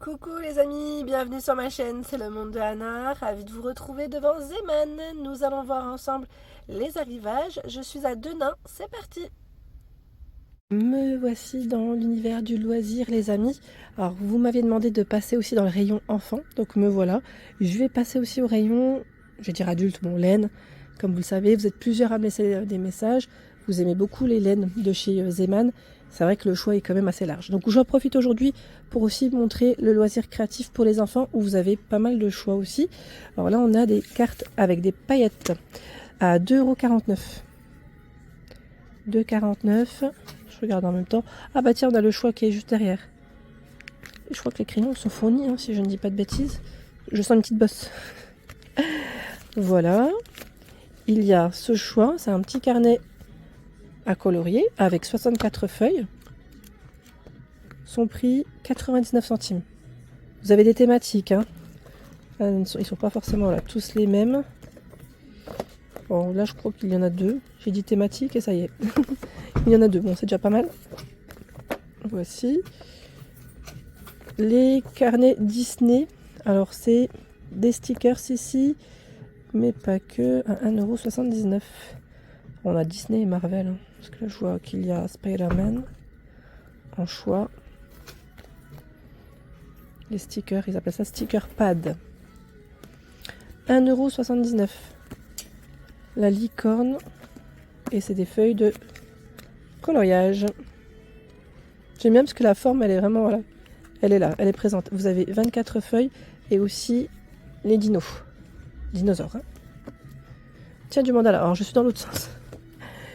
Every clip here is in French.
Coucou les amis, bienvenue sur ma chaîne, c'est le monde de Anna, ravi de vous retrouver devant Zeman. Nous allons voir ensemble les arrivages. Je suis à Denain, c'est parti. Me voici dans l'univers du loisir les amis. Alors vous m'aviez demandé de passer aussi dans le rayon enfant, donc me voilà. Je vais passer aussi au rayon, je vais dire adulte, bon laine. Comme vous le savez, vous êtes plusieurs à me laisser des messages. Vous aimez beaucoup les laines de chez Zeman. C'est vrai que le choix est quand même assez large. Donc j'en profite aujourd'hui pour aussi montrer le loisir créatif pour les enfants où vous avez pas mal de choix aussi. Alors là on a des cartes avec des paillettes à 2,49 €. 2,49 €. Je regarde en même temps. Ah bah tiens, on a le choix qui est juste derrière. Je crois que les crayons sont fournis, hein, si je ne dis pas de bêtises. Je sens une petite bosse. Voilà. Il y a ce choix, c'est un petit carnet à colorier avec 64 feuilles. Son prix 99 centimes. Vous avez des thématiques, hein. Ils sont pas forcément là, tous les mêmes. Bon, là je crois qu'il y en a deux. J'ai dit thématique et ça y est. Il y en a deux, bon c'est déjà pas mal. Voici. Les carnets Disney. Alors c'est des stickers ici, mais pas que, à 1,79 €. On a Disney et Marvel, hein, parce que là je vois qu'il y a Spider-Man en choix. Les stickers, ils appellent ça sticker pad. 1,79 €. La licorne, et c'est des feuilles de coloriage. J'aime bien parce que la forme, elle est vraiment, voilà, elle est là, elle est présente. Vous avez 24 feuilles et aussi les dinosaures. Hein. Tiens, du mandala. Alors, je suis dans l'autre sens.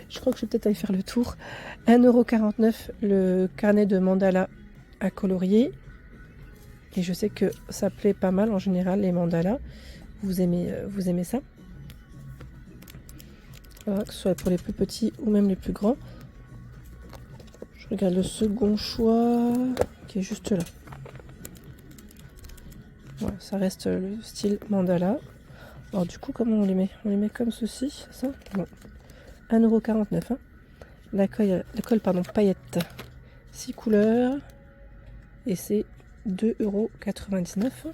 Je crois que je vais peut-être aller faire le tour. 1,49 € le carnet de mandala à colorier. Et je sais que ça plaît pas mal en général, les mandalas. Vous aimez ça? Voilà, que ce soit pour les plus petits ou même les plus grands. Je regarde le second choix qui est juste là. Voilà, ça reste le style mandala. Alors du coup, comment on les met? On les met comme ceci, c'est ça? Bon. 1,49 €. Hein. La colle, pardon, paillette. 6 couleurs. Et c'est 2,99 €.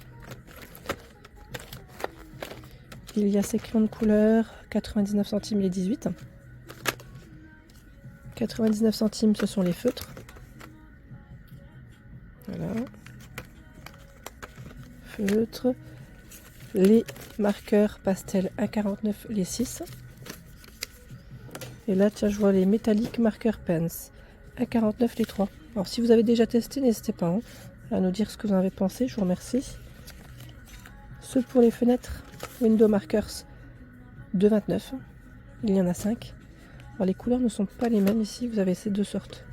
Il y a ces crayons de couleur, 99 centimes les 18. 99 centimes, ce sont les feutres. Voilà. Feutres. Les marqueurs pastel à 49 les 6. Et là, tiens, je vois les métalliques marqueurs pens à 49 les 3. Alors, si vous avez déjà testé, n'hésitez pas hein, à nous dire ce que vous en avez pensé. Je vous remercie. Ceux pour les fenêtres, window markers 2,29. Il y en a 5. Alors, les couleurs ne sont pas les mêmes ici. Vous avez ces deux sortes.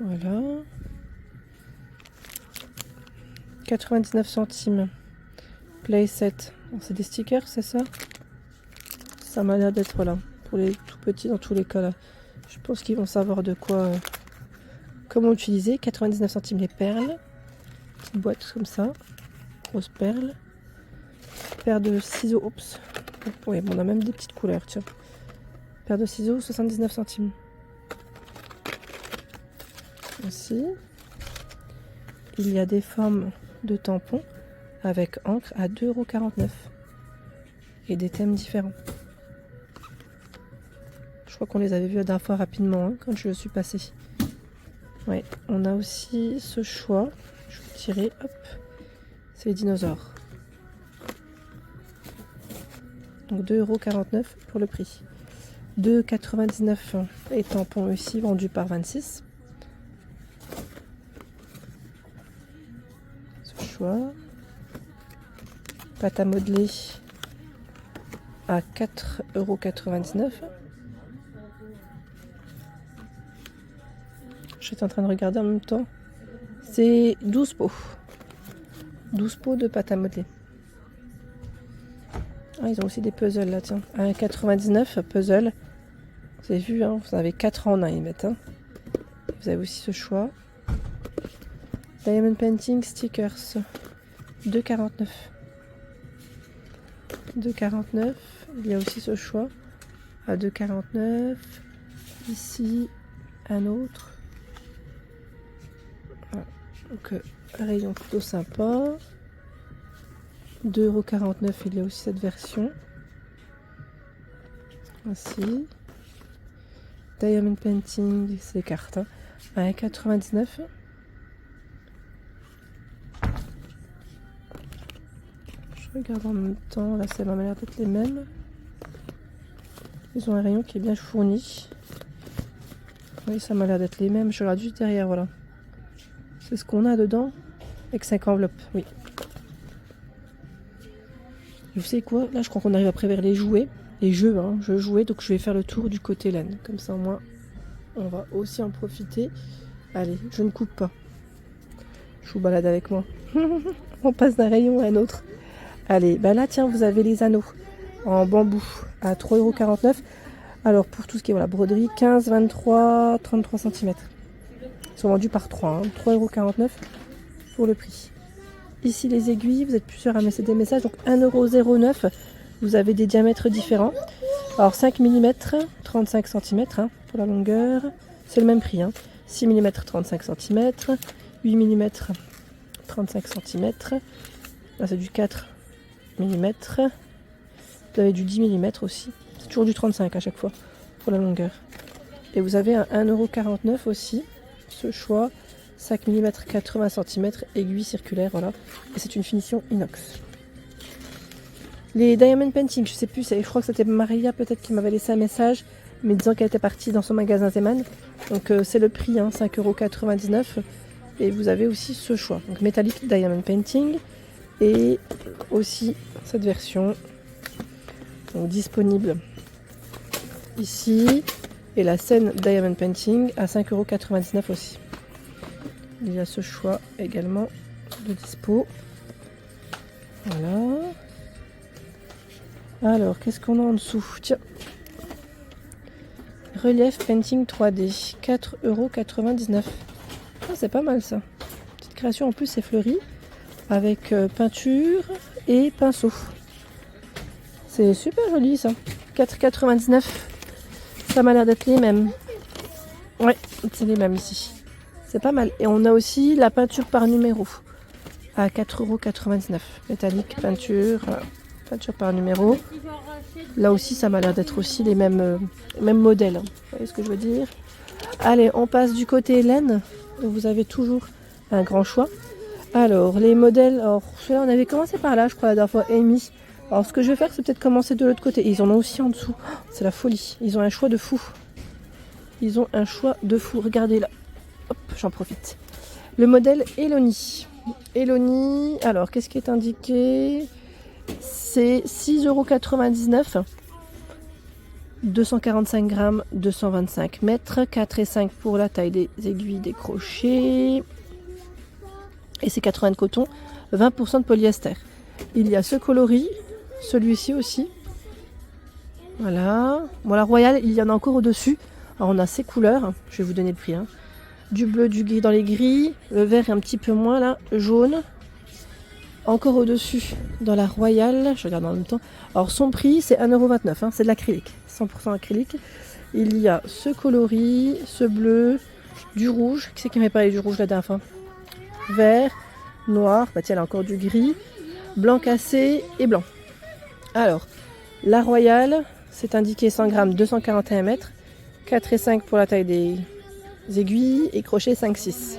Voilà. 99 centimes. Playset. C'est des stickers, c'est ça? Ça m'a l'air d'être là. Pour les tout petits, dans tous les cas, là. Je pense qu'ils vont savoir de quoi... comment utiliser. 99 centimes les perles. Petite boîte comme ça. Grosse perle. Paire de ciseaux. Oups. Oui, bon, on a même des petites couleurs, tiens. Paire de ciseaux, 79 centimes. Aussi. Il y a des formes de tampons avec encre à 2,49 €. Et des thèmes différents. Je crois qu'on les avait vus la dernière fois rapidement hein, quand je suis passée. Ouais, on a aussi ce choix. Je vais tirer, hop. C'est les dinosaures. Donc 2,49 € pour le prix. 2,99 € les tampons aussi vendus par 26. Ce choix. Pâte à modeler à 4,99 €. Je suis en train de regarder en même temps. C'est 12 pots. 12 pots de pâte à modeler. Ah, ils ont aussi des puzzles là, tiens. 1,99 € puzzle. Vous avez vu, hein, vous avez 4 en 1, ils mettent. Hein. Vous avez aussi ce choix. Diamond Painting Stickers. 2,49 €. 2,49 €. Il y a aussi ce choix. À 2,49 €. Ici, un autre. Voilà. Donc rayon plutôt sympa. 2,49 €, il y a aussi cette version. Ainsi. Diamond Painting, c'est les cartes. Hein. 1,99 €. Je regarde en même temps, là ça m'a l'air d'être les mêmes. Ils ont un rayon qui est bien fourni. Oui, ça m'a l'air d'être les mêmes. Je regarde juste derrière, voilà. C'est ce qu'on a dedans. Avec 5 enveloppes, oui. Vous savez quoi? Là, je crois qu'on arrive après vers les jouets. Les jeux, hein. Je jouais, donc je vais faire le tour du côté laine. Comme ça, au moins, on va aussi en profiter. Allez, je ne coupe pas. Je vous balade avec moi. On passe d'un rayon à un autre. Allez, bah là, tiens, vous avez les anneaux en bambou à 3,49 €. Alors, pour tout ce qui est voilà, broderie, 15, 23, 33 cm. Ils sont vendus par 3, hein. 3,49 € pour le prix. Ici, les aiguilles, vous êtes plusieurs à mettre des messages. Donc, 1,09 €. Vous avez des diamètres différents. Alors, 5 mm, 35 cm hein, pour la longueur. C'est le même prix. Hein. 6 mm, 35 cm. 8 mm, 35 cm. Là, c'est du 4 mm. Vous avez du 10 mm aussi. C'est toujours du 35 à chaque fois pour la longueur. Et vous avez un 1,49 € aussi. Ce choix. 5 mm, 80 cm, aiguille circulaire, voilà. Et c'est une finition inox. Les Diamond Painting, je sais plus, je crois que c'était Maria peut-être qui m'avait laissé un message, mais disant qu'elle était partie dans son magasin Zeman. Donc c'est le prix, hein, 5,99 €. Et vous avez aussi ce choix. Donc métallique Diamond Painting. Et aussi cette version. Donc disponible ici. Et la scène Diamond Painting à 5,99 € aussi. Il y a ce choix également de dispo. Voilà. Alors, qu'est-ce qu'on a en dessous? Tiens. Relief Painting 3D, 4,99 €. Ah, c'est pas mal ça. Petite création en plus, c'est fleuri. Avec peinture et pinceau. C'est super joli ça. 4,99 €. Ça m'a l'air d'être les mêmes. Ouais, c'est les mêmes ici. C'est pas mal. Et on a aussi la peinture par numéro à 4,99 €. Métallique, peinture, peinture par numéro. Là aussi, ça m'a l'air d'être aussi les mêmes modèles. Vous voyez ce que je veux dire? Allez, on passe du côté laine. Vous avez toujours un grand choix. Alors, les modèles. Alors, celui-là, on avait commencé par là, je crois, la dernière fois. Amy. Alors, ce que je vais faire, c'est peut-être commencer de l'autre côté. Et ils en ont aussi en dessous. Oh, c'est la folie. Ils ont un choix de fou. Ils ont un choix de fou. Regardez là. Hop, j'en profite. Le modèle Eloni. Eloni, alors qu'est-ce qui est indiqué? C'est 6,99 €. 245 grammes, 225 mètres. 4,5 pour la taille des aiguilles, des crochets. Et c'est 80 de coton, 20% de polyester. Il y a ce coloris, celui-ci aussi. Voilà. Bon, la Royale, il y en a encore au-dessus. Alors, on a ces couleurs. Je vais vous donner le prix. Hein. Du bleu, du gris dans les gris. Le vert est un petit peu moins là. Jaune. Encore au-dessus dans la Royale. Je regarde en même temps. Alors son prix c'est 1,29 €. Hein. C'est de l'acrylique. 100% acrylique. Il y a ce coloris, ce bleu, du rouge. Qui c'est qui m'avait parlé du rouge la dernière fois? Vert, noir. Bah tiens, là encore du gris. Blanc cassé et blanc. Alors, la Royale, c'est indiqué 100 grammes, 241 mètres. 4,5 pour la taille des aiguilles et crochet 5,6.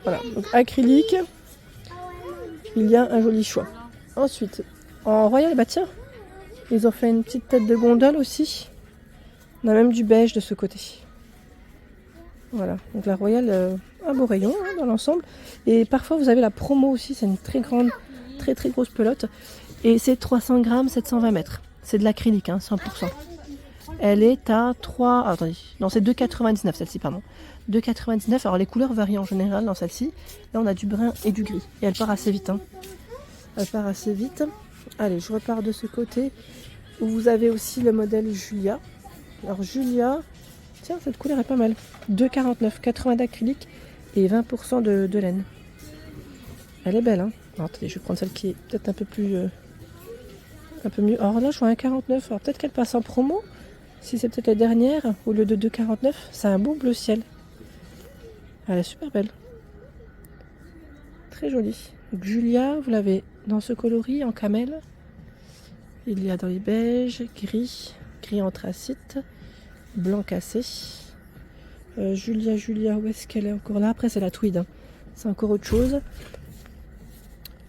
Voilà, donc acrylique, il y a un joli choix. Ensuite, en Royal, bah tiens, ils ont fait une petite tête de gondole aussi. On a même du beige de ce côté. Voilà, donc la Royal, un beau rayon hein, dans l'ensemble. Et parfois vous avez la promo aussi, c'est une très grande, très grosse pelote. Et c'est 300 grammes, 720 mètres. C'est de l'acrylique, hein, 100%. Elle est à 3... Ah, attendez, non c'est 2,99 celle-ci, pardon. 2,99, alors les couleurs varient en général dans celle-ci. Là on a du brun et du gris. Et elle part assez vite. Hein. Elle part assez vite. Allez, je repars de ce côté. Où vous avez aussi le modèle Julia. Alors Julia, tiens cette couleur est pas mal. 2,49, 80 d'acrylique et 20% de laine. Elle est belle, hein. Alors, attendez, je vais prendre celle qui est peut-être un peu plus... un peu mieux. Alors là je vois 1,49. Alors peut-être qu'elle passe en promo. Si c'est peut-être la dernière, au lieu de 2,49, c'est un beau bleu ciel. Elle est super belle. Très joli. Donc, Julia, vous l'avez dans ce coloris en camel. Il y a dans les beiges, gris, gris anthracite, blanc cassé. Julia, où est-ce qu'elle est encore là? Après, c'est la tweed, hein. C'est encore autre chose.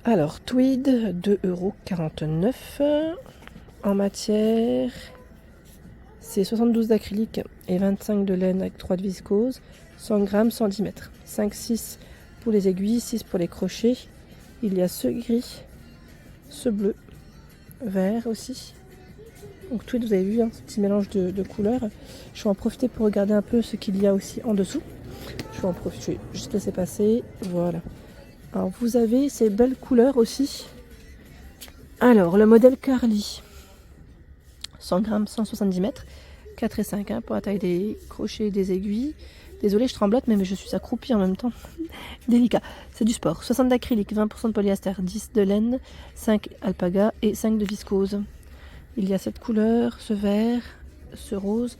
Alors, tweed, 2,49 € en matière. C'est 72 d'acrylique et 25 de laine avec 3 de viscose. 100 grammes, 110 mètres. 5-6 pour les aiguilles, 6 pour les crochets. Il y a ce gris, ce bleu, vert aussi. Donc tweed, vous avez vu, hein, ce petit mélange de couleurs. Je vais en profiter pour regarder un peu ce qu'il y a aussi en dessous. Je vais en profiter, je vais juste laisser passer. Voilà. Alors vous avez ces belles couleurs aussi. Alors le modèle Carly. 100 grammes, 170 mètres. 4 et 5 hein, pour la taille des crochets et des aiguilles. Désolée, je tremblote, mais je suis accroupie en même temps. Délicat. C'est du sport. 60 d'acrylique, 20% de polyester, 10 de laine, 5 alpaga et 5 de viscose. Il y a cette couleur, ce vert, ce rose.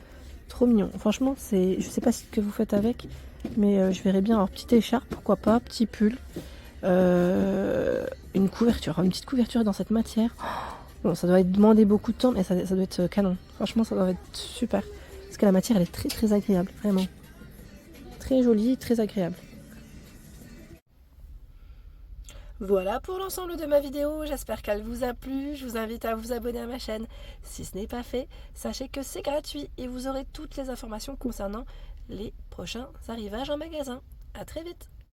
Trop mignon. Franchement, je sais pas ce que vous faites avec, mais je verrais bien. Alors, petite écharpe, pourquoi pas, petit pull. Une couverture, une petite couverture dans cette matière. Bon, ça doit demander beaucoup de temps, mais ça doit être canon. Franchement, ça doit être super. Parce que la matière, elle est très très agréable, vraiment. Très jolie, très agréable. Voilà pour l'ensemble de ma vidéo, j'espère qu'elle vous a plu. Je vous invite à vous abonner à ma chaîne si ce n'est pas fait. Sachez que c'est gratuit et vous aurez toutes les informations concernant les prochains arrivages en magasin. À très vite.